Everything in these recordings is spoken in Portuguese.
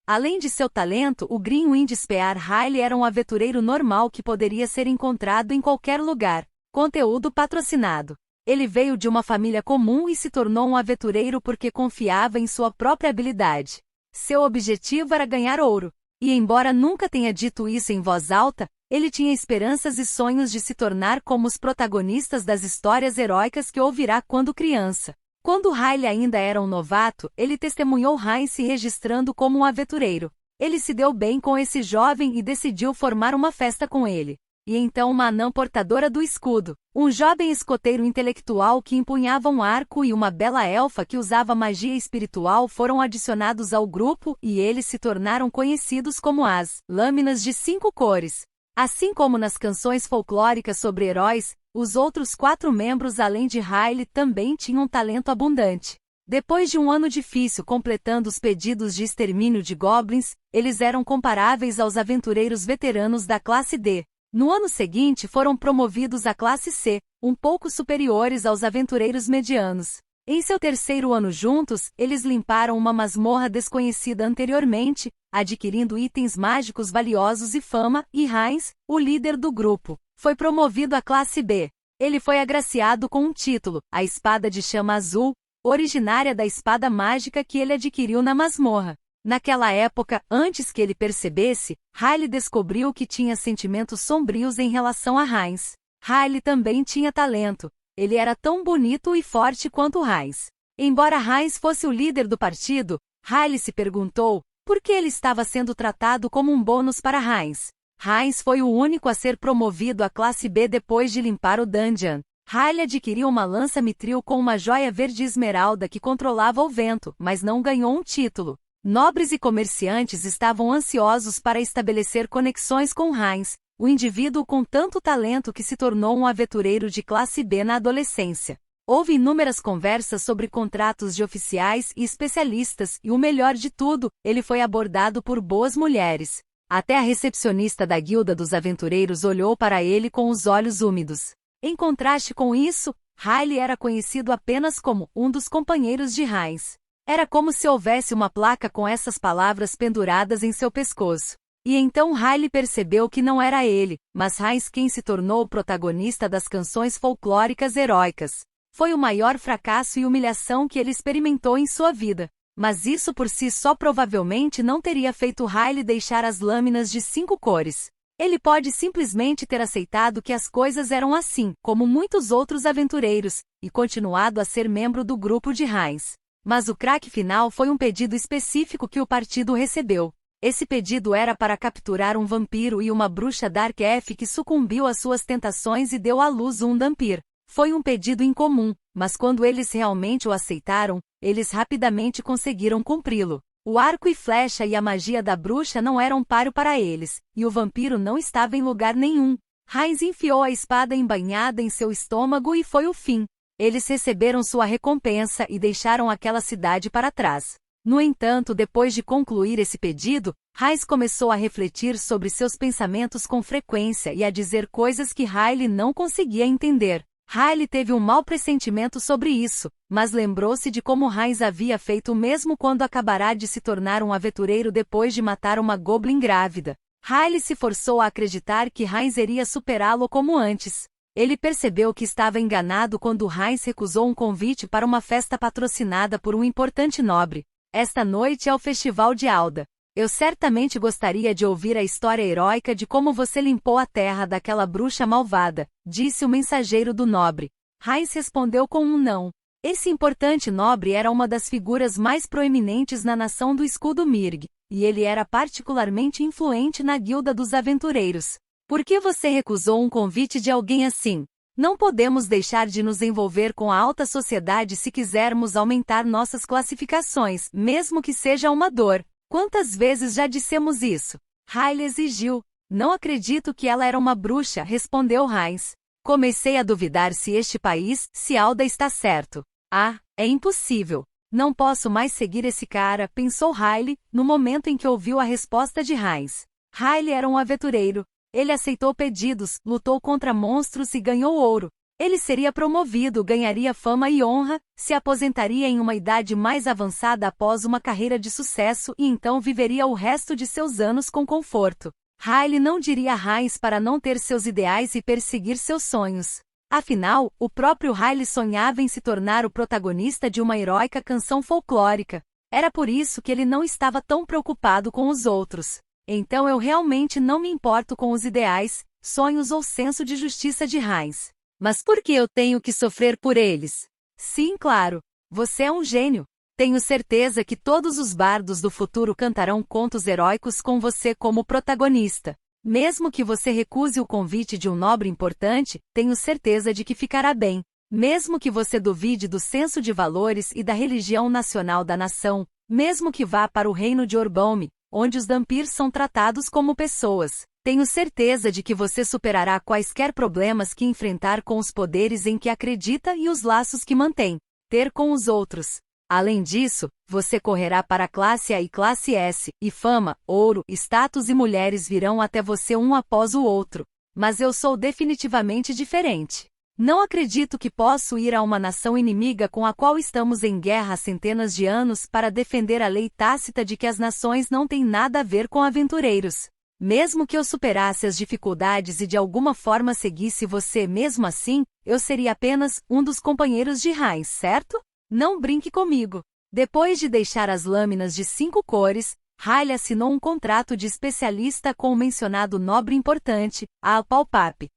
Além de seu talento, o Greenwind Spear Riley era um aventureiro normal que poderia ser encontrado em qualquer lugar. Conteúdo patrocinado. Ele veio de uma família comum e se tornou um aventureiro porque confiava em sua própria habilidade. Seu objetivo era ganhar ouro. E embora nunca tenha dito isso em voz alta, ele tinha esperanças e sonhos de se tornar como os protagonistas das histórias heróicas que ouvirá quando criança. Quando Riley ainda era um novato, ele testemunhou Heinz se registrando como um aventureiro. Ele se deu bem com esse jovem e decidiu formar uma festa com ele. E então uma anã portadora do escudo, um jovem escoteiro intelectual que empunhava um arco e uma bela elfa que usava magia espiritual foram adicionados ao grupo e eles se tornaram conhecidos como as Lâminas de 5 Cores. Assim como nas canções folclóricas sobre heróis, os outros 4 membros além de Riley também tinham um talento abundante. Depois de um ano difícil completando os pedidos de extermínio de goblins, eles eram comparáveis aos aventureiros veteranos da classe D. No ano seguinte foram promovidos à classe C, um pouco superiores aos aventureiros medianos. Em seu terceiro ano juntos, eles limparam uma masmorra desconhecida anteriormente, adquirindo itens mágicos valiosos e fama, e Heinz, o líder do grupo, foi promovido à classe B. Ele foi agraciado com um título, a Espada de Chama Azul, originária da espada mágica que ele adquiriu na masmorra. Naquela época, antes que ele percebesse, Riley descobriu que tinha sentimentos sombrios em relação a Heinz. Riley também tinha talento. Ele era tão bonito e forte quanto Heinz. Embora Heinz fosse o líder do partido, Riley se perguntou por que ele estava sendo tratado como um bônus para Heinz. Heinz foi o único a ser promovido à classe B depois de limpar o dungeon. Riley adquiriu uma lança mitril com uma joia verde esmeralda que controlava o vento, mas não ganhou um título. Nobres e comerciantes estavam ansiosos para estabelecer conexões com Heinz, o indivíduo com tanto talento que se tornou um aventureiro de classe B na adolescência. Houve inúmeras conversas sobre contratos de oficiais e especialistas e o melhor de tudo, ele foi abordado por boas mulheres. Até a recepcionista da Guilda dos Aventureiros olhou para ele com os olhos úmidos. Em contraste com isso, Riley era conhecido apenas como um dos companheiros de Heinz. Era como se houvesse uma placa com essas palavras penduradas em seu pescoço. E então Riley percebeu que não era ele, mas Heinz quem se tornou o protagonista das canções folclóricas heróicas. Foi o maior fracasso e humilhação que ele experimentou em sua vida. Mas isso por si só provavelmente não teria feito Riley deixar as Lâminas de 5 Cores. Ele pode simplesmente ter aceitado que as coisas eram assim, como muitos outros aventureiros, e continuado a ser membro do grupo de Heinz. Mas o craque final foi um pedido específico que o partido recebeu. Esse pedido era para capturar um vampiro e uma bruxa Dark Elf que sucumbiu às suas tentações e deu à luz um Dhampir. Foi um pedido incomum, mas quando eles realmente o aceitaram, eles rapidamente conseguiram cumpri-lo. O arco e flecha e a magia da bruxa não eram páreo para eles, e o vampiro não estava em lugar nenhum. Heinz enfiou a espada embainhada em seu estômago e foi o fim. Eles receberam sua recompensa e deixaram aquela cidade para trás. No entanto, depois de concluir esse pedido, Heinz começou a refletir sobre seus pensamentos com frequência e a dizer coisas que Riley não conseguia entender. Riley teve um mau pressentimento sobre isso, mas lembrou-se de como Heinz havia feito o mesmo quando acabará de se tornar um aventureiro depois de matar uma goblin grávida. Riley se forçou a acreditar que Heinz iria superá-lo como antes. Ele percebeu que estava enganado quando Heinz recusou um convite para uma festa patrocinada por um importante nobre. Esta noite é o Festival de Alda. Eu certamente gostaria de ouvir a história heróica de como você limpou a terra daquela bruxa malvada, disse o mensageiro do nobre. Heinz respondeu com um não. Esse importante nobre era uma das figuras mais proeminentes na nação do Escudo Mirg, e ele era particularmente influente na Guilda dos Aventureiros. Por que você recusou um convite de alguém assim? Não podemos deixar de nos envolver com a alta sociedade se quisermos aumentar nossas classificações, mesmo que seja uma dor. Quantas vezes já dissemos isso? Riley exigiu. Não acredito que ela era uma bruxa, respondeu Heinz. Comecei a duvidar se Alda está certo. Ah, é impossível. Não posso mais seguir esse cara, pensou Riley, no momento em que ouviu a resposta de Heinz. Riley era um aventureiro. Ele aceitou pedidos, lutou contra monstros e ganhou ouro. Ele seria promovido, ganharia fama e honra, se aposentaria em uma idade mais avançada após uma carreira de sucesso e então viveria o resto de seus anos com conforto. Riley não diria a Hines para não ter seus ideais e perseguir seus sonhos. Afinal, o próprio Riley sonhava em se tornar o protagonista de uma heróica canção folclórica. Era por isso que ele não estava tão preocupado com os outros. Então eu realmente não me importo com os ideais, sonhos ou senso de justiça de Hines. Mas por que eu tenho que sofrer por eles? Sim, claro. Você é um gênio. Tenho certeza que todos os bardos do futuro cantarão contos heróicos com você como protagonista. Mesmo que você recuse o convite de um nobre importante, tenho certeza de que ficará bem. Mesmo que você duvide do senso de valores e da religião nacional da nação, mesmo que vá para o reino de Orbaum, onde os Dhampir são tratados como pessoas, tenho certeza de que você superará quaisquer problemas que enfrentar com os poderes em que acredita e os laços que mantém ter com os outros. Além disso, você correrá para a classe A e classe S, e fama, ouro, status e mulheres virão até você um após o outro. Mas eu sou definitivamente diferente. Não acredito que posso ir a uma nação inimiga com a qual estamos em guerra há centenas de anos para defender a lei tácita de que as nações não têm nada a ver com aventureiros. Mesmo que eu superasse as dificuldades e de alguma forma seguisse você mesmo assim, eu seria apenas um dos companheiros de Hines, certo? Não brinque comigo. Depois de deixar as lâminas de 5 cores, Riley assinou um contrato de especialista com o mencionado nobre importante, a Apalpap.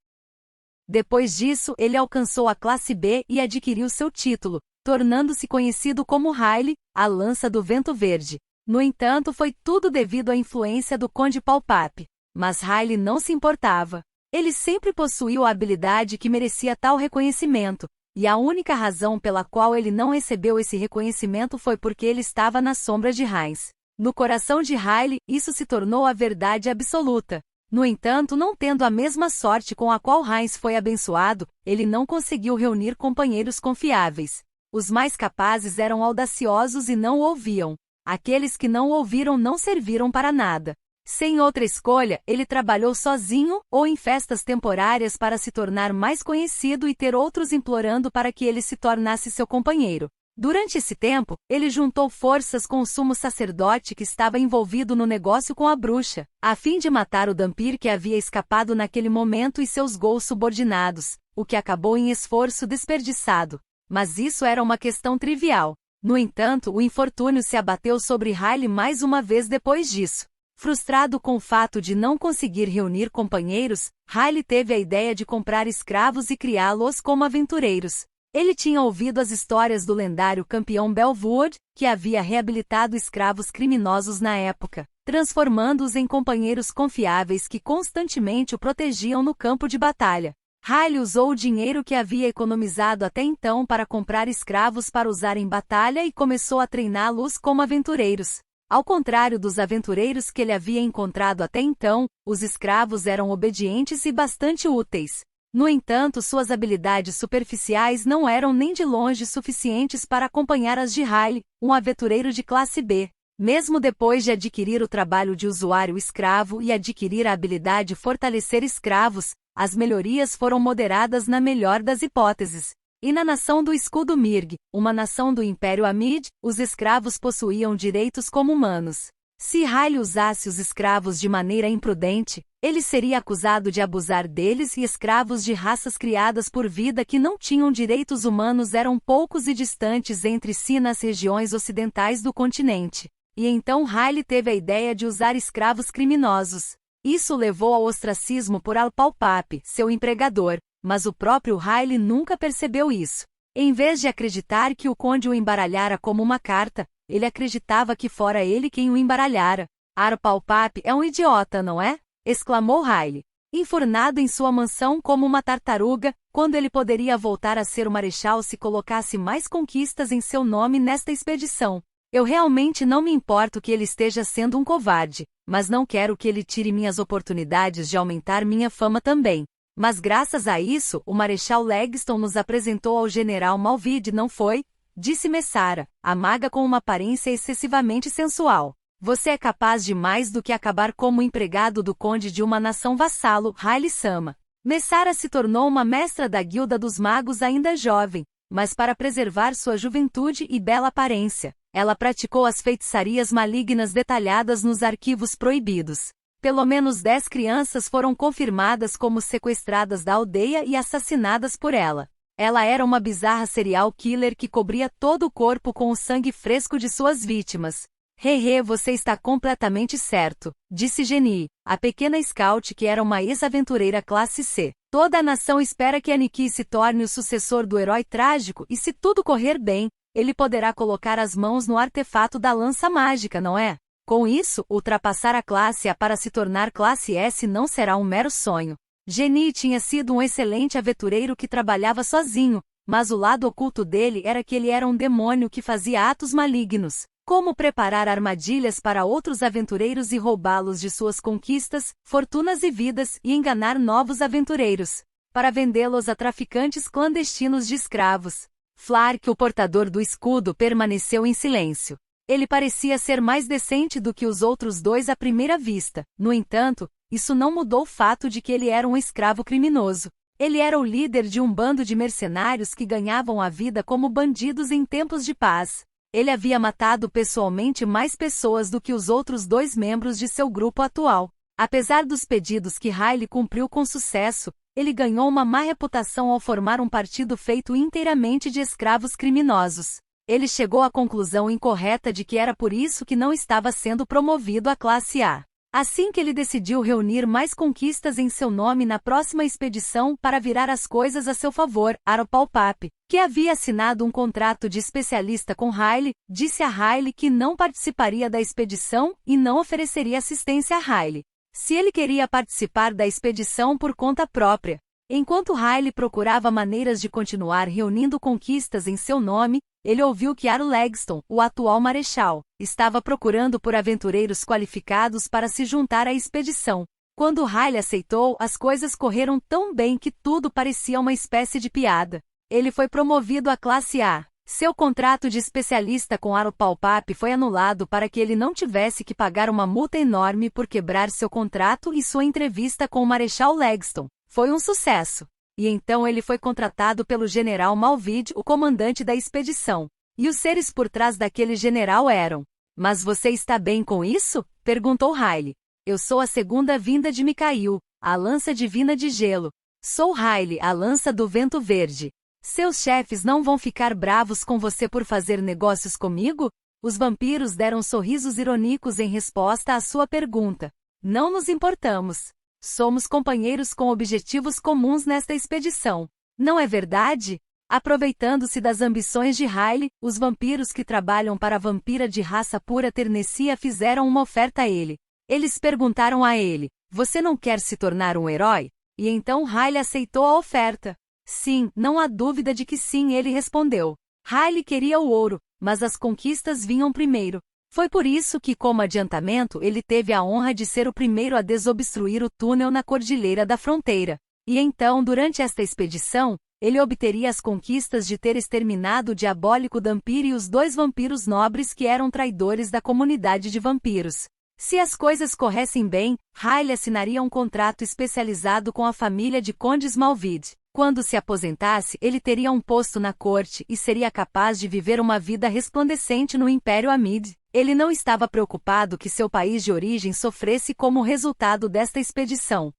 Depois disso, ele alcançou a classe B e adquiriu seu título, tornando-se conhecido como Riley, a Lança do Vento Verde. No entanto, foi tudo devido à influência do Conde Palpap. Mas Riley não se importava. Ele sempre possuiu a habilidade que merecia tal reconhecimento. E a única razão pela qual ele não recebeu esse reconhecimento foi porque ele estava na sombra de Hines. No coração de Riley, isso se tornou a verdade absoluta. No entanto, não tendo a mesma sorte com a qual Hines foi abençoado, ele não conseguiu reunir companheiros confiáveis. Os mais capazes eram audaciosos e não o ouviam. Aqueles que não o ouviram não serviram para nada. Sem outra escolha, ele trabalhou sozinho ou em festas temporárias para se tornar mais conhecido e ter outros implorando para que ele se tornasse seu companheiro. Durante esse tempo, ele juntou forças com o sumo sacerdote que estava envolvido no negócio com a bruxa, a fim de matar o Dhampir que havia escapado naquele momento e seus ghouls subordinados, o que acabou em esforço desperdiçado. Mas isso era uma questão trivial. No entanto, o infortúnio se abateu sobre Riley mais uma vez depois disso. Frustrado com o fato de não conseguir reunir companheiros, Riley teve a ideia de comprar escravos e criá-los como aventureiros. Ele tinha ouvido as histórias do lendário campeão Belwood, que havia reabilitado escravos criminosos na época, transformando-os em companheiros confiáveis que constantemente o protegiam no campo de batalha. Riley usou o dinheiro que havia economizado até então para comprar escravos para usar em batalha e começou a treiná-los como aventureiros. Ao contrário dos aventureiros que ele havia encontrado até então, os escravos eram obedientes e bastante úteis. No entanto, suas habilidades superficiais não eram nem de longe suficientes para acompanhar as de Riley, um aventureiro de classe B. Mesmo depois de adquirir o trabalho de usuário escravo e adquirir a habilidade de fortalecer escravos, as melhorias foram moderadas na melhor das hipóteses. E na nação do escudo Mirg, uma nação do Império Amid, os escravos possuíam direitos como humanos. Se Riley usasse os escravos de maneira imprudente, ele seria acusado de abusar deles e escravos de raças criadas por vida que não tinham direitos humanos eram poucos e distantes entre si nas regiões ocidentais do continente. E então Riley teve a ideia de usar escravos criminosos. Isso levou ao ostracismo por Apalpap, seu empregador. Mas o próprio Riley nunca percebeu isso. Em vez de acreditar que o conde o embaralhara como uma carta, ele acreditava que fora ele quem o embaralhara. Apalpap é um idiota, não é? Exclamou Riley. Enfurnado em sua mansão como uma tartaruga, quando ele poderia voltar a ser o marechal se colocasse mais conquistas em seu nome nesta expedição. Eu realmente não me importo que ele esteja sendo um covarde, mas não quero que ele tire minhas oportunidades de aumentar minha fama também. Mas graças a isso, o Marechal Legston nos apresentou ao General Malvide, não foi? Disse Messara, a maga com uma aparência excessivamente sensual. Você é capaz de mais do que acabar como empregado do conde de uma nação vassalo, Riley Sama. Messara se tornou uma mestra da Guilda dos Magos ainda jovem, mas para preservar sua juventude e bela aparência, ela praticou as feitiçarias malignas detalhadas nos arquivos proibidos. Pelo menos 10 crianças foram confirmadas como sequestradas da aldeia e assassinadas por ela. Ela era uma bizarra serial killer que cobria todo o corpo com o sangue fresco de suas vítimas. Hehe, você está completamente certo, disse Genie, a pequena scout que era uma ex-aventureira classe C. Toda a nação espera que Aniki se torne o sucessor do herói trágico e se tudo correr bem, ele poderá colocar as mãos no artefato da lança mágica, não é? Com isso, ultrapassar a classe A para se tornar classe S não será um mero sonho. Genie tinha sido um excelente aventureiro que trabalhava sozinho, mas o lado oculto dele era que ele era um demônio que fazia atos malignos. Como preparar armadilhas para outros aventureiros e roubá-los de suas conquistas, fortunas e vidas e enganar novos aventureiros, para vendê-los a traficantes clandestinos de escravos. Flark, o portador do escudo, permaneceu em silêncio. Ele parecia ser mais decente do que os outros dois à primeira vista. No entanto, isso não mudou o fato de que ele era um escravo criminoso. Ele era o líder de um bando de mercenários que ganhavam a vida como bandidos em tempos de paz. Ele havia matado pessoalmente mais pessoas do que os outros 2 membros de seu grupo atual. Apesar dos pedidos que Riley cumpriu com sucesso, ele ganhou uma má reputação ao formar um partido feito inteiramente de escravos criminosos. Ele chegou à conclusão incorreta de que era por isso que não estava sendo promovido à classe A. Assim que ele decidiu reunir mais conquistas em seu nome na próxima expedição para virar as coisas a seu favor, Aropalpap, que havia assinado um contrato de especialista com Riley, disse a Riley que não participaria da expedição e não ofereceria assistência a Riley, se ele queria participar da expedição por conta própria. Enquanto Riley procurava maneiras de continuar reunindo conquistas em seu nome, ele ouviu que Aro Legston, o atual marechal, estava procurando por aventureiros qualificados para se juntar à expedição. Quando Riley aceitou, as coisas correram tão bem que tudo parecia uma espécie de piada. Ele foi promovido à classe A. Seu contrato de especialista com Aropalpap foi anulado para que ele não tivesse que pagar uma multa enorme por quebrar seu contrato e sua entrevista com o Marechal Legston foi um sucesso. E então ele foi contratado pelo general Malvid, o comandante da expedição. E os seres por trás daquele general eram: "Mas você está bem com isso?" perguntou Riley. "Eu sou a segunda vinda de Mikhail, a lança divina de gelo. Sou Riley, a lança do vento verde. Seus chefes não vão ficar bravos com você por fazer negócios comigo?" Os vampiros deram sorrisos irônicos em resposta à sua pergunta. "Não nos importamos. Somos companheiros com objetivos comuns nesta expedição. Não é verdade?" Aproveitando-se das ambições de Riley, os vampiros que trabalham para a vampira de raça pura Ternecia fizeram uma oferta a ele. Eles perguntaram a ele: "Você não quer se tornar um herói?" E então Riley aceitou a oferta. "Sim, não há dúvida de que sim", ele respondeu. Riley queria o ouro, mas as conquistas vinham primeiro. Foi por isso que, como adiantamento, ele teve a honra de ser o primeiro a desobstruir o túnel na Cordilheira da Fronteira. E então, durante esta expedição, ele obteria as conquistas de ter exterminado o diabólico Dhampir e os 2 vampiros nobres que eram traidores da comunidade de vampiros. Se as coisas corressem bem, Riley assinaria um contrato especializado com a família de Condes Malvid. Quando se aposentasse, ele teria um posto na corte e seria capaz de viver uma vida resplandecente no Império Amid. Ele não estava preocupado que seu país de origem sofresse como resultado desta expedição.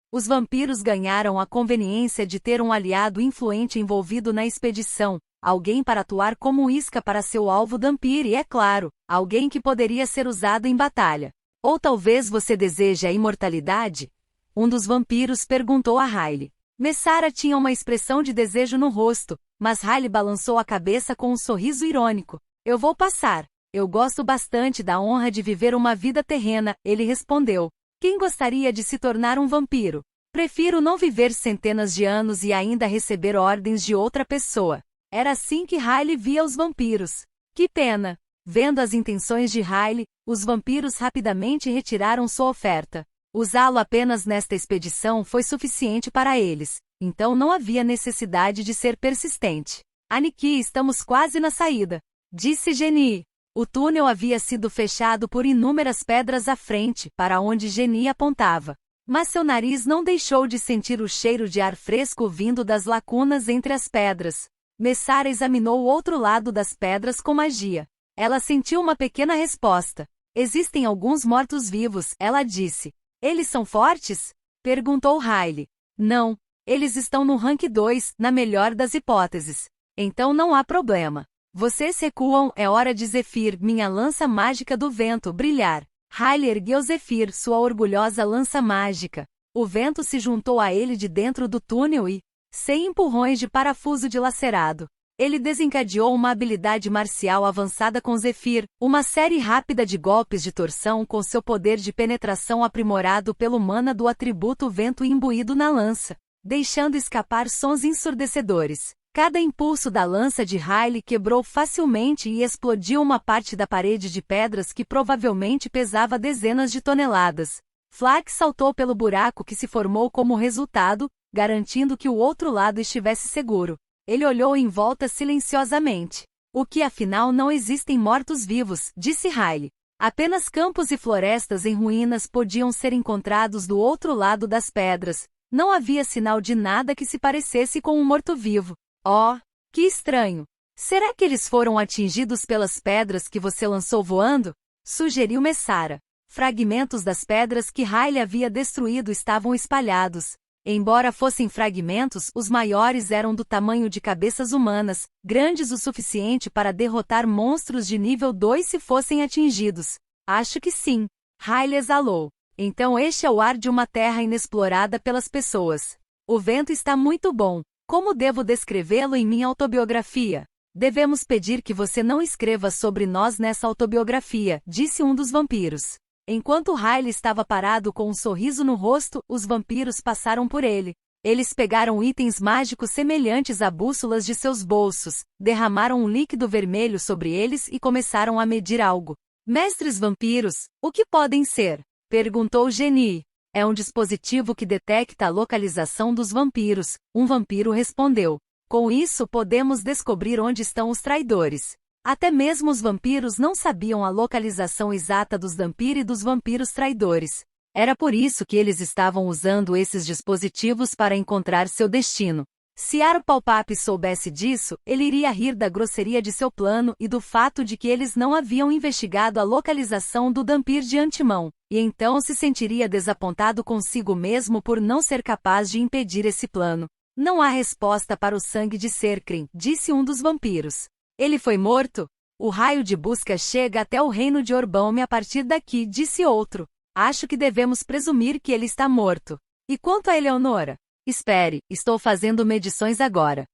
Os vampiros ganharam a conveniência de ter um aliado influente envolvido na expedição, alguém para atuar como isca para seu alvo Dhampir e, é claro, alguém que poderia ser usado em batalha. "Ou talvez você deseje a imortalidade?" um dos vampiros perguntou a Riley. Messara tinha uma expressão de desejo no rosto, mas Riley balançou a cabeça com um sorriso irônico. "Eu vou passar. Eu gosto bastante da honra de viver uma vida terrena", ele respondeu. "Quem gostaria de se tornar um vampiro? Prefiro não viver centenas de anos e ainda receber ordens de outra pessoa." Era assim que Riley via os vampiros. Que pena! Vendo as intenções de Riley, os vampiros rapidamente retiraram sua oferta. Usá-lo apenas nesta expedição foi suficiente para eles, então não havia necessidade de ser persistente. "Aniki, estamos quase na saída", disse Genie. O túnel havia sido fechado por inúmeras pedras à frente, para onde Genie apontava. Mas seu nariz não deixou de sentir o cheiro de ar fresco vindo das lacunas entre as pedras. Messara examinou o outro lado das pedras com magia. Ela sentiu uma pequena resposta. Existem alguns mortos-vivos, ela disse. Eles são fortes? Perguntou Riley. Não. Eles estão no rank 2, na melhor das hipóteses. Então não há problema. Vocês recuam, é hora de Zephyr, minha lança mágica do vento, brilhar. Riley ergueu Zephyr, sua orgulhosa lança mágica. O vento se juntou a ele de dentro do túnel e, sem empurrões de parafuso dilacerado, ele desencadeou uma habilidade marcial avançada com Zephyr, uma série rápida de golpes de torção com seu poder de penetração aprimorado pelo mana do atributo vento imbuído na lança, deixando escapar sons ensurdecedores. Cada impulso da lança de Riley quebrou facilmente e explodiu uma parte da parede de pedras que provavelmente pesava dezenas de toneladas. Flack saltou pelo buraco que se formou como resultado, garantindo que o outro lado estivesse seguro. Ele olhou em volta silenciosamente. O que afinal não existem mortos-vivos, disse Riley. Apenas campos e florestas em ruínas podiam ser encontrados do outro lado das pedras. Não havia sinal de nada que se parecesse com um morto-vivo. Oh, que estranho! Será que eles foram atingidos pelas pedras que você lançou voando? Sugeriu Messara. Fragmentos das pedras que Riley havia destruído estavam espalhados. Embora fossem fragmentos, os maiores eram do tamanho de cabeças humanas, grandes o suficiente para derrotar monstros de nível 2 se fossem atingidos. Acho que sim. Riley exalou. Então este é o ar de uma terra inexplorada pelas pessoas. O vento está muito bom. Como devo descrevê-lo em minha autobiografia? Devemos pedir que você não escreva sobre nós nessa autobiografia, disse um dos vampiros. Enquanto Riley estava parado com um sorriso no rosto, os vampiros passaram por ele. Eles pegaram itens mágicos semelhantes a bússolas de seus bolsos, derramaram um líquido vermelho sobre eles e começaram a medir algo. Mestres vampiros, o que podem ser? Perguntou Genie. É um dispositivo que detecta a localização dos vampiros, um vampiro respondeu. Com isso podemos descobrir onde estão os traidores. Até mesmo os vampiros não sabiam a localização exata dos Dhampir e dos vampiros traidores. Era por isso que eles estavam usando esses dispositivos para encontrar seu destino. Se Arpalpap soubesse disso, ele iria rir da grosseria de seu plano e do fato de que eles não haviam investigado a localização do Dhampir de antemão, e então se sentiria desapontado consigo mesmo por não ser capaz de impedir esse plano. Não há resposta para o sangue de Serkrin, disse um dos vampiros. Ele foi morto? O raio de busca chega até o reino de Orbaume a partir daqui, disse outro. Acho que devemos presumir que ele está morto. E quanto a Eleonora? Espere, estou fazendo medições agora.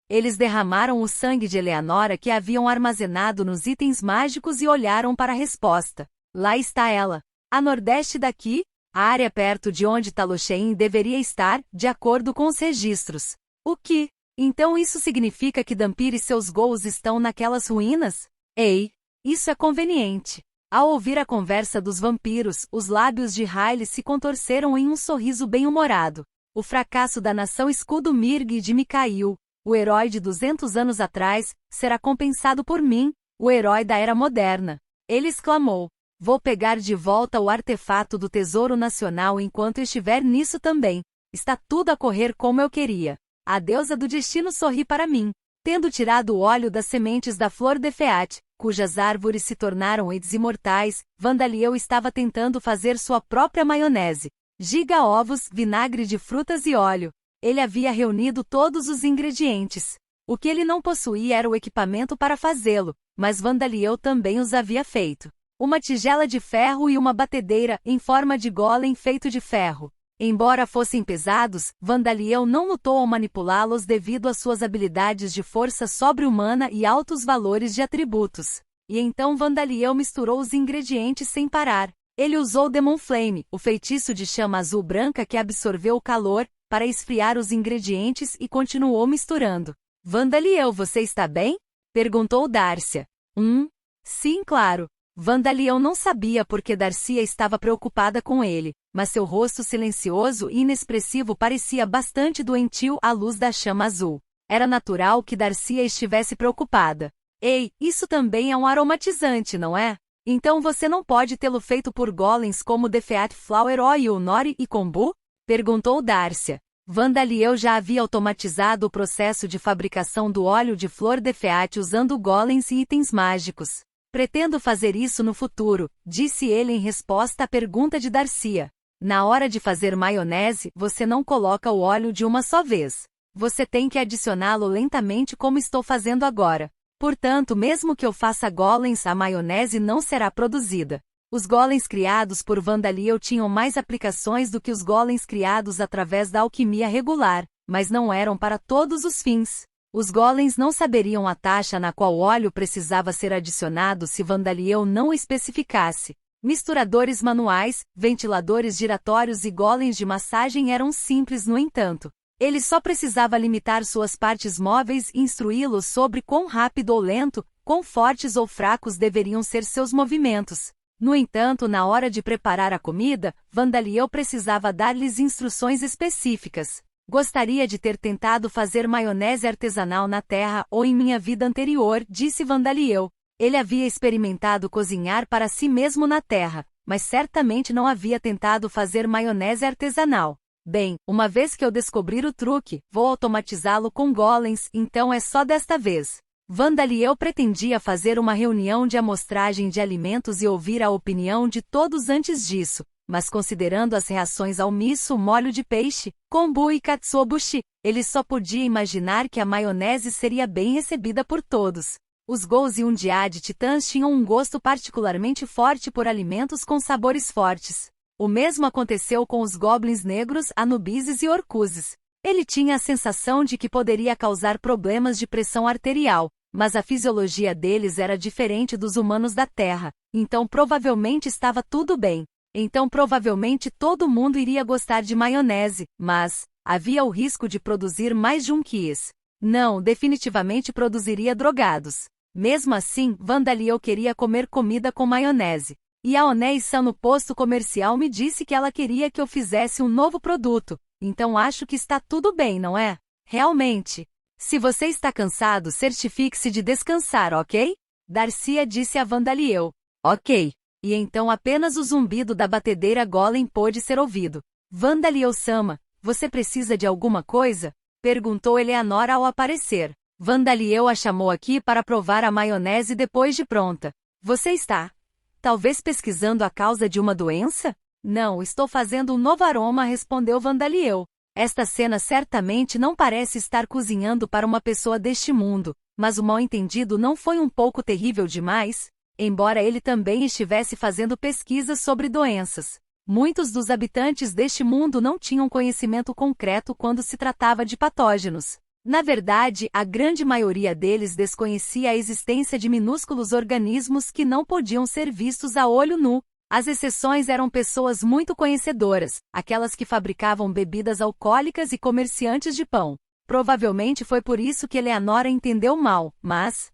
Eles derramaram o sangue de Eleonora que haviam armazenado nos itens mágicos e olharam para a resposta. Lá está ela. A nordeste daqui, a área perto de onde Taloshein deveria estar, de acordo com os registros. O que? Então isso significa que Dhampir e seus ghouls estão naquelas ruínas? Ei, isso é conveniente. Ao ouvir a conversa dos vampiros, os lábios de Riley se contorceram em um sorriso bem-humorado. O fracasso da nação Escudo Mirg de Mikhail, o herói de 200 anos atrás, será compensado por mim, o herói da Era Moderna. Ele exclamou. Vou pegar de volta o artefato do Tesouro Nacional enquanto estiver nisso também. Está tudo a correr como eu queria. A deusa do destino sorri para mim. Tendo tirado o óleo das sementes da flor de Feat, cujas árvores se tornaram Eds imortais, Vandaliel estava tentando fazer sua própria maionese. Giga-ovos, vinagre de frutas e óleo. Ele havia reunido todos os ingredientes. O que ele não possuía era o equipamento para fazê-lo, mas Vandaliel também os havia feito. Uma tigela de ferro e uma batedeira, em forma de golem feito de ferro. Embora fossem pesados, Vandaliel não lutou ao manipulá-los devido às suas habilidades de força sobre-humana e altos valores de atributos. E então Vandaliel misturou os ingredientes sem parar. Ele usou Demon Flame, o feitiço de chama azul-branca que absorveu o calor, para esfriar os ingredientes e continuou misturando. Vandaliel, você está bem? Perguntou Darcia. Sim, claro. Vandaliel não sabia por que Darcia estava preocupada com ele, mas seu rosto silencioso e inexpressivo parecia bastante doentio à luz da chama azul. Era natural que Darcia estivesse preocupada. Ei, isso também é um aromatizante, não é? Então você não pode tê-lo feito por golems como The Feat Flower Oil Nori e Kombu? Perguntou Darcia. Vandaliel já havia automatizado o processo de fabricação do óleo de flor de Feat usando golems e itens mágicos. Pretendo fazer isso no futuro, disse ele em resposta à pergunta de Darcia. Na hora de fazer maionese, você não coloca o óleo de uma só vez. Você tem que adicioná-lo lentamente como estou fazendo agora. Portanto, mesmo que eu faça golems, a maionese não será produzida. Os golems criados por Vandaliel tinham mais aplicações do que os golems criados através da alquimia regular, mas não eram para todos os fins. Os golems não saberiam a taxa na qual o óleo precisava ser adicionado se Vandaliel não o especificasse. Misturadores manuais, ventiladores giratórios e golems de massagem eram simples no entanto. Ele só precisava limitar suas partes móveis e instruí-los sobre quão rápido ou lento, quão fortes ou fracos deveriam ser seus movimentos. No entanto, na hora de preparar a comida, Vandaliel precisava dar-lhes instruções específicas. Gostaria de ter tentado fazer maionese artesanal na terra ou em minha vida anterior, disse Vandaliel. Ele havia experimentado cozinhar para si mesmo na terra, mas certamente não havia tentado fazer maionese artesanal. Bem, uma vez que eu descobrir o truque, vou automatizá-lo com golems, então é só desta vez. Vandaliel pretendia fazer uma reunião de amostragem de alimentos e ouvir a opinião de todos antes disso, mas considerando as reações ao miso, molho de peixe, kombu e katsuobushi, ele só podia imaginar que a maionese seria bem recebida por todos. Os Ghouls e Undead Titãs tinham um gosto particularmente forte por alimentos com sabores fortes. O mesmo aconteceu com os Goblins Negros, Anubises e Orcuzes. Ele tinha a sensação de que poderia causar problemas de pressão arterial, mas a fisiologia deles era diferente dos humanos da Terra, então provavelmente estava tudo bem. Então provavelmente todo mundo iria gostar de maionese, mas havia o risco de produzir mais junkies. Não, definitivamente produziria drogados. Mesmo assim, Vandaliel queria comer comida com maionese. E a Onei-san no posto comercial me disse que ela queria que eu fizesse um novo produto, então acho que está tudo bem, não é? Realmente. Se você está cansado, certifique-se de descansar, ok? Darcia disse a Vandaliel. Ok. E então apenas o zumbido da batedeira golem pôde ser ouvido. Vandaliel-sama, você precisa de alguma coisa? Perguntou Eleanor ao aparecer. Vandaliel a chamou aqui para provar a maionese depois de pronta. Você está... talvez pesquisando a causa de uma doença? Não, estou fazendo um novo aroma, respondeu Vandaliel. Esta cena certamente não parece estar cozinhando para uma pessoa deste mundo, mas o mal-entendido não foi um pouco terrível demais? Embora ele também estivesse fazendo pesquisas sobre doenças. Muitos dos habitantes deste mundo não tinham conhecimento concreto quando se tratava de patógenos. Na verdade, a grande maioria deles desconhecia a existência de minúsculos organismos que não podiam ser vistos a olho nu. As exceções eram pessoas muito conhecedoras, aquelas que fabricavam bebidas alcoólicas e comerciantes de pão. Provavelmente foi por isso que Eleanora entendeu mal, mas...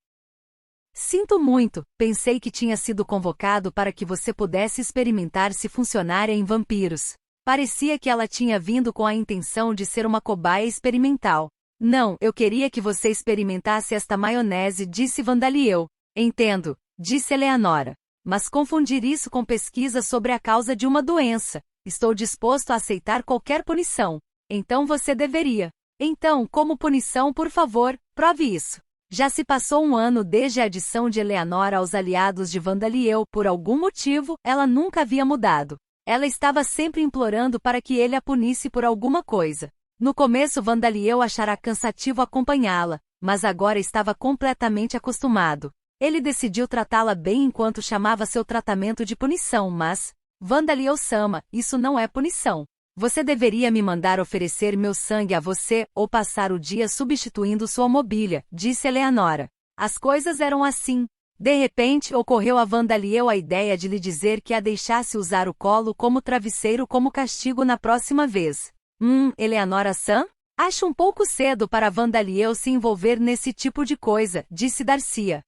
Sinto muito, pensei que tinha sido convocado para que você pudesse experimentar se funcionaria em vampiros. Parecia que ela tinha vindo com a intenção de ser uma cobaia experimental. Não, eu queria que você experimentasse esta maionese, disse Vandaliel. Entendo, disse Eleanora. Mas confundir isso com pesquisa sobre a causa de uma doença. Estou disposto a aceitar qualquer punição. Então você deveria. Então, como punição, por favor, prove isso. Já se passou um ano desde a adição de Eleanora aos aliados de Vandaliel. Por algum motivo, ela nunca havia mudado. Ela estava sempre implorando para que ele a punisse por alguma coisa. No começo Vandaliel achara cansativo acompanhá-la, mas agora estava completamente acostumado. Ele decidiu tratá-la bem enquanto chamava seu tratamento de punição, mas... Vandaliel-sama, isso não é punição. Você deveria me mandar oferecer meu sangue a você, ou passar o dia substituindo sua mobília, disse Eleanora. As coisas eram assim. De repente, ocorreu a Vandaliel a ideia de lhe dizer que a deixasse usar o colo como travesseiro como castigo na próxima vez. Eleanora-san? Acho um pouco cedo para Vandaliel se envolver nesse tipo de coisa, disse Darcia.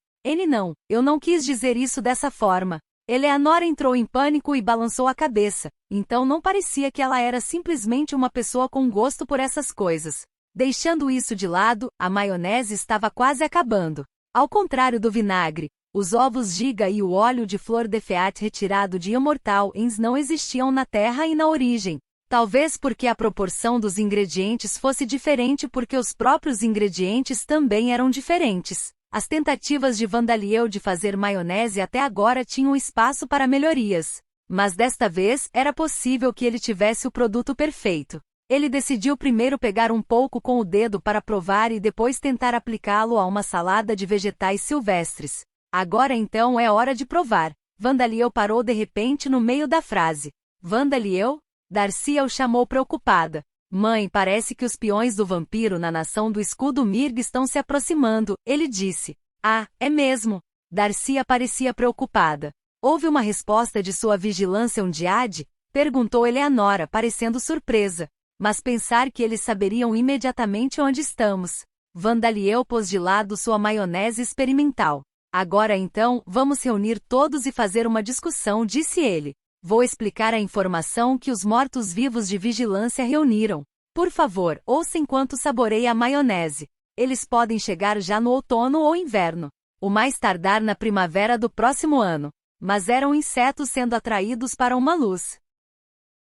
Não, eu não quis dizer isso dessa forma. Eleanora entrou em pânico e balançou a cabeça, então não parecia que ela era simplesmente uma pessoa com gosto por essas coisas. Deixando isso de lado, a maionese estava quase acabando. Ao contrário do vinagre, Os ovos giga e o óleo de flor de Feat retirado de Immortal Inns não existiam na Terra e na origem. Talvez porque a proporção dos ingredientes fosse diferente porque os próprios ingredientes também eram diferentes. As tentativas de Vandaliel de fazer maionese até agora tinham espaço para melhorias. Mas desta vez, era possível que ele tivesse o produto perfeito. Ele decidiu primeiro pegar um pouco com o dedo para provar e depois tentar aplicá-lo a uma salada de vegetais silvestres. Agora então é hora de provar. Vandaliel parou de repente no meio da frase. Vandaliel? Darcy o chamou preocupada. Mãe, parece que os peões do vampiro na nação do escudo Mirg estão se aproximando, ele disse. Ah, é mesmo? Darcy parecia preocupada. Houve uma resposta de sua vigilância Undyad? Perguntou Eleanora, parecendo surpresa. Mas pensar que eles saberiam imediatamente onde estamos. Vandaliel pôs de lado sua maionese experimental. Agora então, vamos reunir todos e fazer uma discussão, disse ele. Vou explicar a informação que os mortos-vivos de vigilância reuniram. Por favor, ouça enquanto saboreia a maionese. Eles podem chegar já no outono ou inverno. O mais tardar na primavera do próximo ano. Mas eram insetos sendo atraídos para uma luz.